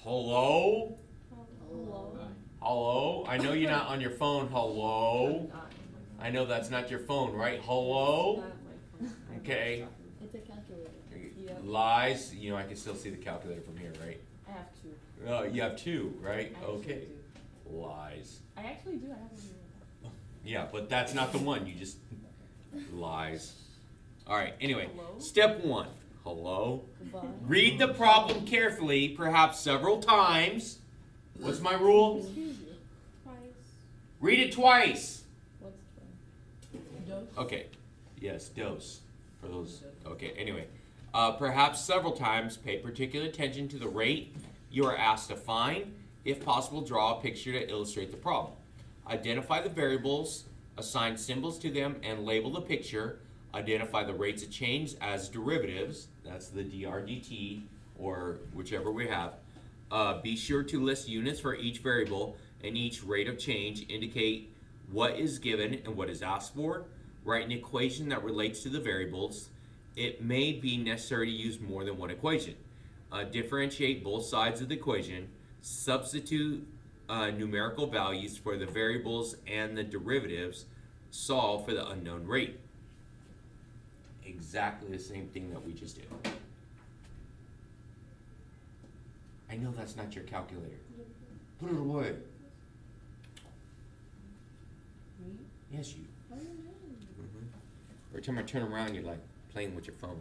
Hello? Hello. Hello? I know you're not on your phone. Hello? I know that's not your phone, right? Hello? Okay. It's a calculator. Yep. Lies. You know, I can still see the calculator from here, right? I have two. You have two, right? I actually Okay. do. Lies. I actually do. I have one here. Yeah, but that's not the one. You just lies. All right. Anyway, Hello? step one. Hello. Goodbye. Read the problem carefully, perhaps several times. What's my rule? Excuse you. Twice. Read it twice. What's twice? Dose. Okay. Yes, dose. For those. Okay. Anyway, perhaps several times. Pay particular attention to the rate you are asked to find. If possible, draw a picture to illustrate the problem. Identify the variables, assign symbols to them, and label the picture. Identify the rates of change as derivatives. That's the dRdt, or whichever we have. Be sure to list units for each variable and each rate of change. Indicate what is given and what is asked for. Write an equation that relates to the variables. It may be necessary to use more than one equation. Differentiate both sides of the equation. Substitute numerical values for the variables and the derivatives. Solve for the unknown rate. Exactly the same thing that we just did. I know that's not your calculator. Put it away. Me? Yes, you. I don't know. Every time I turn around, you're like playing with your phone.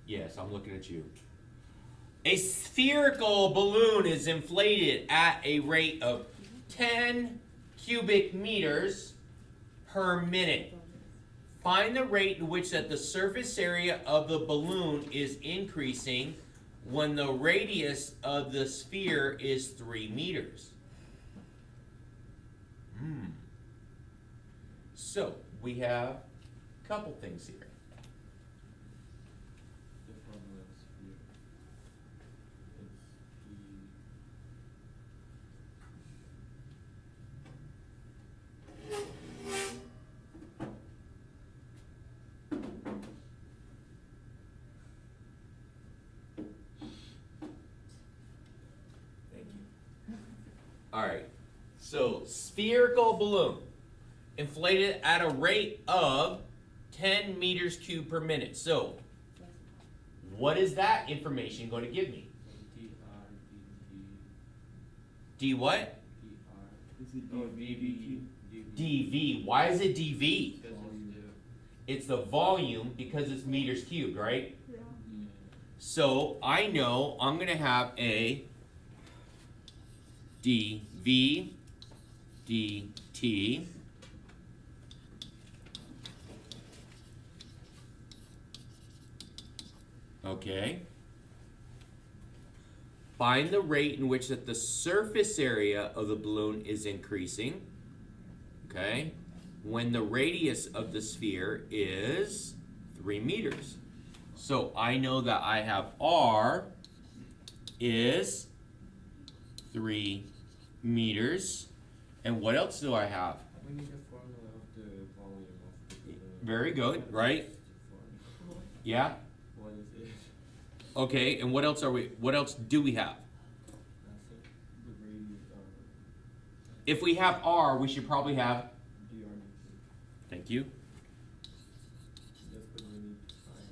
Yes, I'm looking at you. A spherical balloon is inflated at a rate of 10 cubic meters per minute. Find the rate in which that the surface area of the balloon is increasing when the radius of the sphere is 3 meters. So, we have a couple things here. The formula is here. Thank you. All right. So, spherical balloon inflated at a rate of 10 meters cubed per minute. So, what is that information going to give me? D what? Is it dV? dV. Why is it dV? Because It's the volume because it's meters cubed, right? Yeah. So I know I'm going to have a dV dt okay. Find the rate in which that the surface area of the balloon is increasing, okay, when the radius of the sphere is 3 meters. So I know that I have R is 3 meters. And what else do I have? we need the formula of the volume of the balloon. Very good, right? Yeah? What is it? Okay, and what else do we have? That's it. The radius of If we have R, we should probably have, dr. thank you. That's what we need to find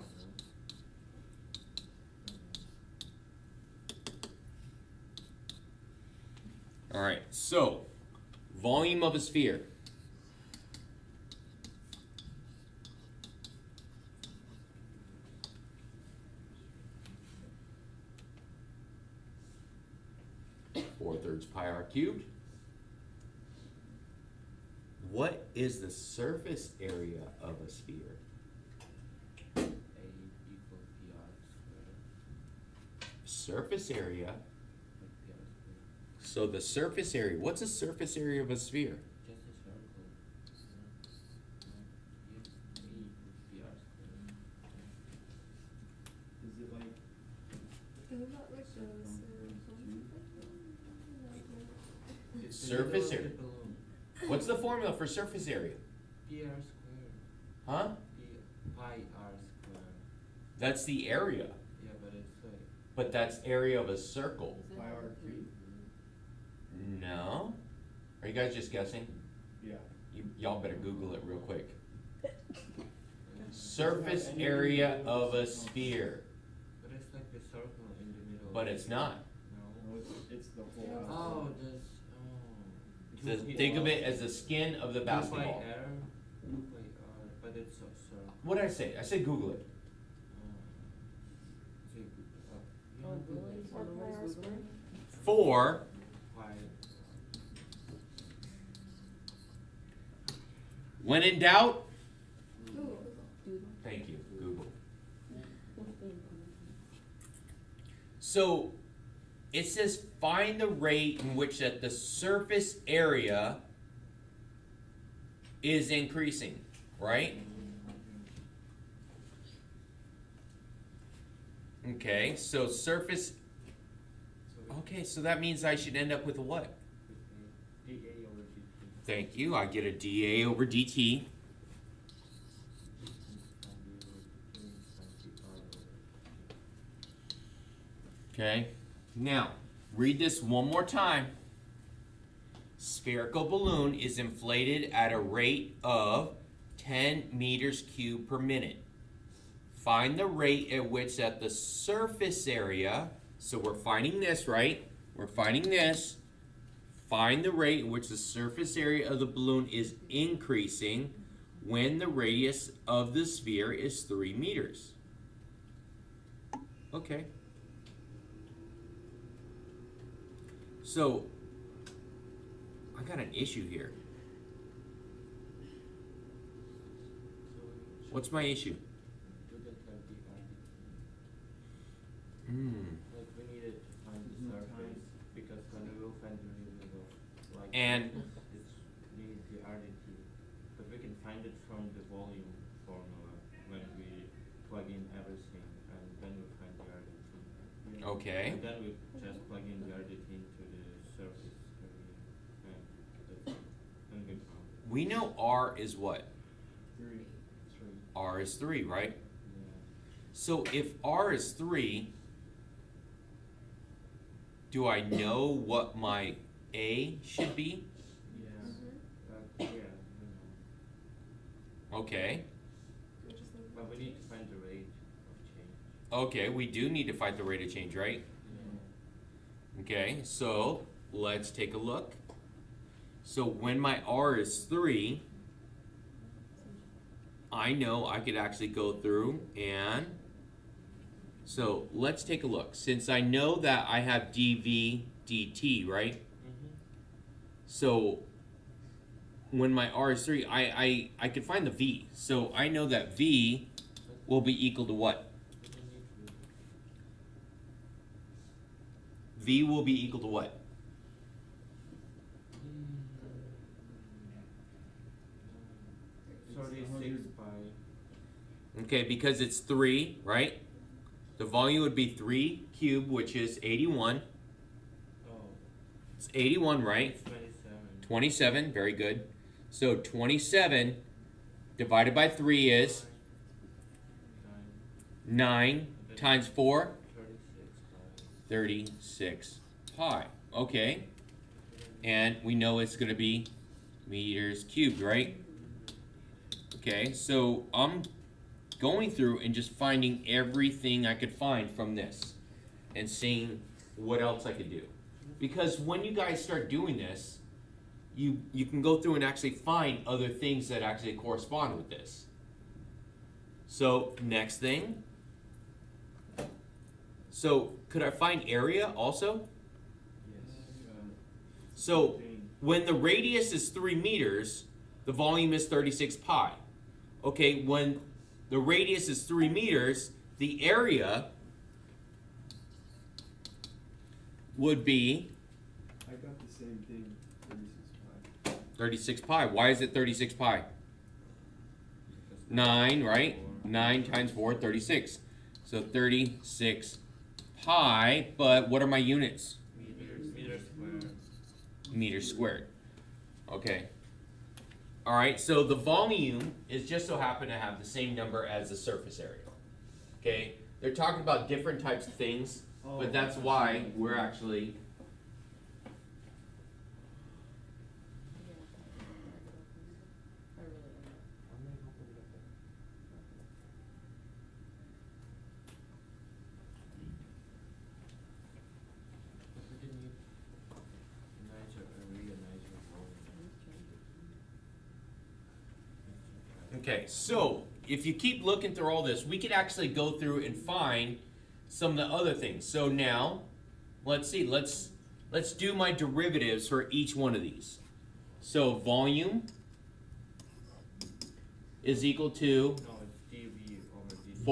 now. All right, so volume of a sphere. Four-thirds pi r cubed. What is the surface area of a sphere? A equals PR squared. Surface area. Like PR squared. So the surface area. What's the surface area of a sphere? Just a circle. A equals PR squared. Is it like Isn't that like It's the Surface middle of area. the balloon. What's the formula for surface area? PR squared. Huh? Pi r squared. That's the area. Yeah, but it's like. but that's area of a circle. Pi r cubed? No? Are you guys just guessing? Yeah. Y'all better Google it real quick. Surface area of a sphere, But it's like the circle in the middle. but it's not. No. No, it's the whole. Yeah. Oh, this. Oh. Just think of it as the skin of the basketball. 2 pi r, 2 pi r, but it's a circle. What did I say? I said Google it. Is it, Oh, really? Or pi r squared. 4 pi. when in doubt, Ooh. Dude. thank you, Google. So it says find the rate in which that the surface area is increasing, right? Okay, so surface, So we okay, so that means I should end up with a what? dA over dt. Thank you, I get a dA over dt. Okay, now read this one more time. Spherical balloon is inflated at a rate of 10 meters cubed per minute. Find the rate at which that the surface area, so we're finding this, right? We're finding this. Find the rate in which the surface area of the balloon is increasing when the radius of the sphere is 3 meters. Okay. So, I got an issue here. What's my issue? Do the 30 Hmm. Like we needed to find the surface because when we will find the real like And it's need the RDT, but we can find it from the volume formula when we plug in everything and then we find the RDT. okay. And then we just plug in the RDT into the surface area and that's it. And we found it. We know R is what? 3. R is 3, right? Yeah. So if R is 3, do I know what my A should be? Yeah. Mm-hmm. Yeah. Okay. But we need to find the rate of change. Okay, we do need to find the rate of change, right? Yeah. Okay, so let's take a look. So when my R is 3, I know I could actually go through and, so let's take a look. Since I know that I have dV dt, right? Mm-hmm. So when my R is 3, I can find the V. So I know that V will be equal to what? We don't need to. V will be equal to what? It's 36 pi. Okay, because it's 3, right? The volume would be 3 cubed, which is 81. Oh, It's 81, right? it's 27. 27, very good. So 27 divided by 3 is 9 times 4, 36 pi. Okay, and we know it's going to be meters cubed, right? Okay, so I'm going through and just finding everything I could find from this and seeing what else I could do. Because when you guys start doing this, you can go through and actually find other things that actually correspond with this. So next thing. So could I find area also? Yes. So when the radius is 3 meters, the volume is 36 pi. Okay, when the radius is 3 meters, the area would be I got the same thing, 36 pi. 36 pi. Why is it 36 pi? 9, right? 9 times 4, 36. So 36 pi, but what are my units? Meters squared. Meters squared. Okay. All right, so the volume is just so happen to have the same number as the surface area. Okay, they're talking about different types of things, but that's why we're actually. I really Okay, so if you keep looking through all this, we could actually go through and find some of the other things. So now, let's see, let's do my derivatives for each one of these. So volume is equal to No, it's dV over dt.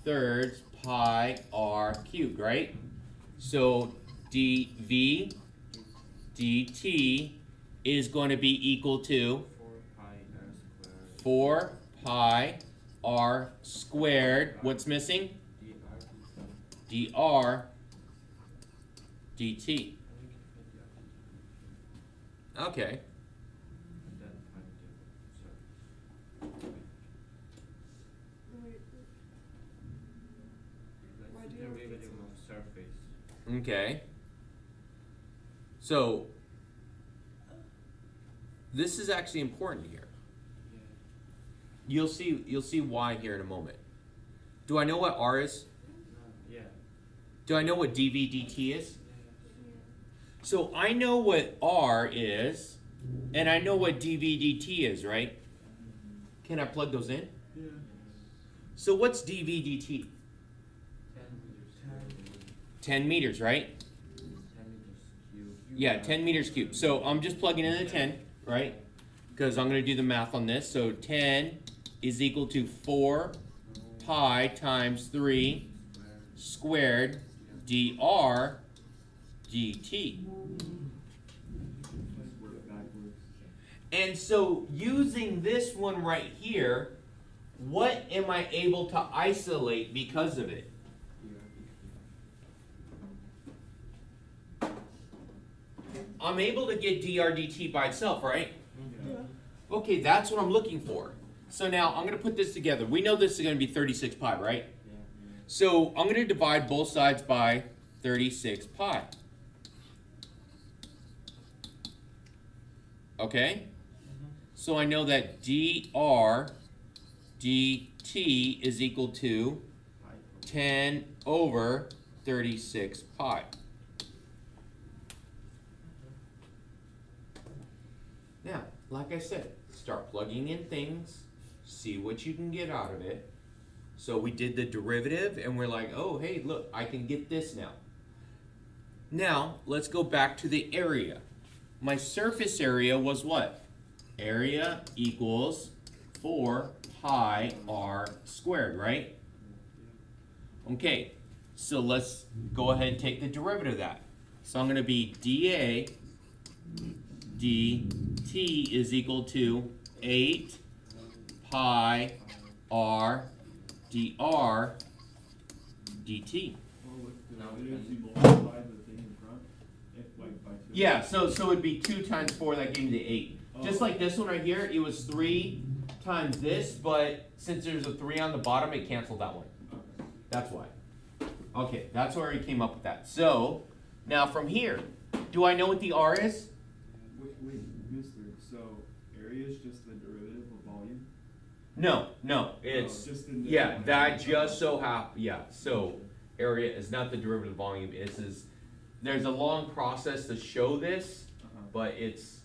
4/3 pi r cubed, right? So dv dt is going to be equal to 4 pi r 4 pi r squared. squared. What's missing? dr dr dt. Okay. and then find the Why That's do the you repeat derivative so of surface. Okay. So this is actually important here. Yeah. You'll see why here in a moment. Do I know what r is? No, yeah. Do I know what dv dt is? Yeah. So I know what r is, and I know what dv dt is, right? Can I plug those in? Yeah. So what's dv dt? 10 meters, right? 10 meters cubed. Yeah, 10 meters cubed. So I'm just plugging in the 10, right? Because I'm going to do the math on this. So 10 is equal to 4 pi times 3 squared dr dt. Work backwards. And so using this one right here, what am I able to isolate because of it? I'm able to get dr dt by itself, right? Yeah. Okay, that's what I'm looking for. So now I'm going to put this together. We know this is going to be 36 pi, right? Yeah. So I'm going to divide both sides by 36 pi. Okay? So I know that dr dt is equal to 10 over 36 pi. Now, like I said, start plugging in things, see what you can get out of it. So we did the derivative and we're like, oh, hey, look, I can get this now. Now, let's go back to the area. My surface area was what? Area equals 4 pi r squared, right? Okay, so let's go ahead and take the derivative of that. So I'm going to be dA dt is equal to 8 pi r dr dt. Well, with Now derivatives, we you can- multiply the thing in front, if like by 2. Yeah, so it'd be 2 times 4, that gave me the 8. Just Oh. like this one right here, it was 3 times this, but since there's a 3 on the bottom, it canceled that one. Okay. That's why. Okay, that's where he came up with that. So, now from here, do I know what the r is? Wait, mister, so area is just the derivative of volume? No, Oh, it's, just in this yeah, one. that just so so area is not the derivative volume, there's a long process to show this, Uh-huh. but it's,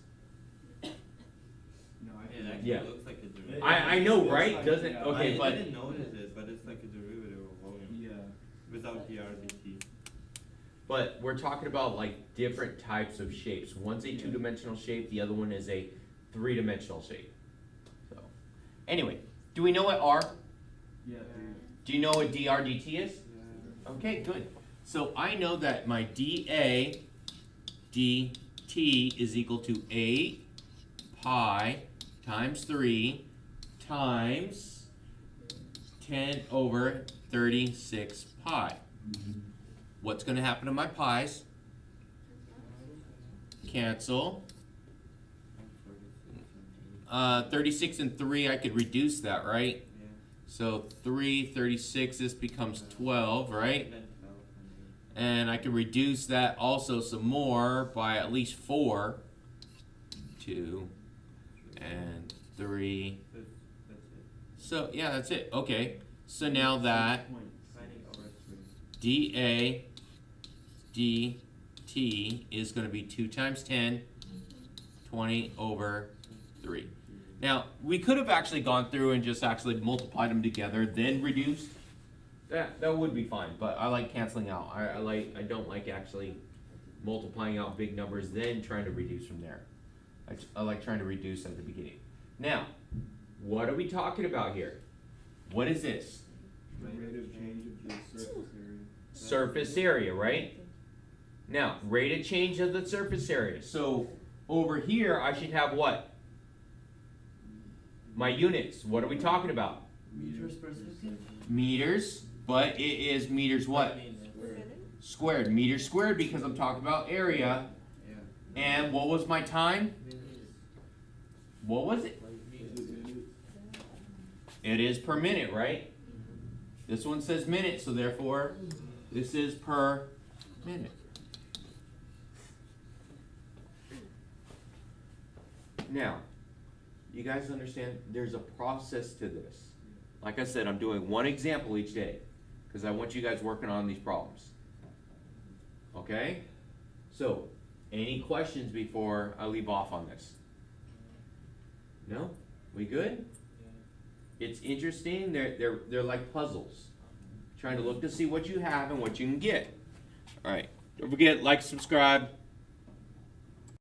No, I It feel actually Yeah. looks like a derivative. I know, It's right? like- Doesn't, yeah. okay, I but, didn't notice this, but it's like a derivative of volume Yeah. without dr dt. but we're talking about like different types of shapes. One's a Yeah. 2-dimensional shape, the other one is a 3-dimensional shape. So, anyway, do we know what r? Yeah, dude. Do you know what dr dt is? Yeah. Okay, good. So I know that my dA dt is equal to 8 pi times 3 times 10 over 36 pi. What's going to happen to my pi's? Cancel. 36 and 3, I could reduce that, right? Yeah. So 3, 36, this becomes 12, right? And then And I can reduce that also some more by at least 4. 2 and 3. That's it. So yeah, that's it. Okay. So now that Points. Finding over 3. dA dt is going to be 2 times 10, 20 over 3. Now, we could have actually gone through and just actually multiplied them together, then reduced. That would be fine, but I like canceling out. I don't like actually multiplying out big numbers, then trying to reduce from there. I like trying to reduce at the beginning. Now, what are we talking about here? What is this? The rate of change of the surface area. Surface area, right? Now, rate of change of the surface area. So over here, I should have what? My units. What are we talking about? Meters per second. Meters, but it is meters what? Squared. Meters squared because I'm talking about area. Yeah. And what was my time? What was it? Is it minutes? It is per minute, right? This one says minute, so therefore this is per minute. Now, you guys understand there's a process to this. Like I said, I'm doing one example each day because I want you guys working on these problems. Okay? So, any questions before I leave off on this? No? We good? It's interesting. They're like puzzles. Trying to look to see what you have and what you can get. All right. Don't forget, like, subscribe.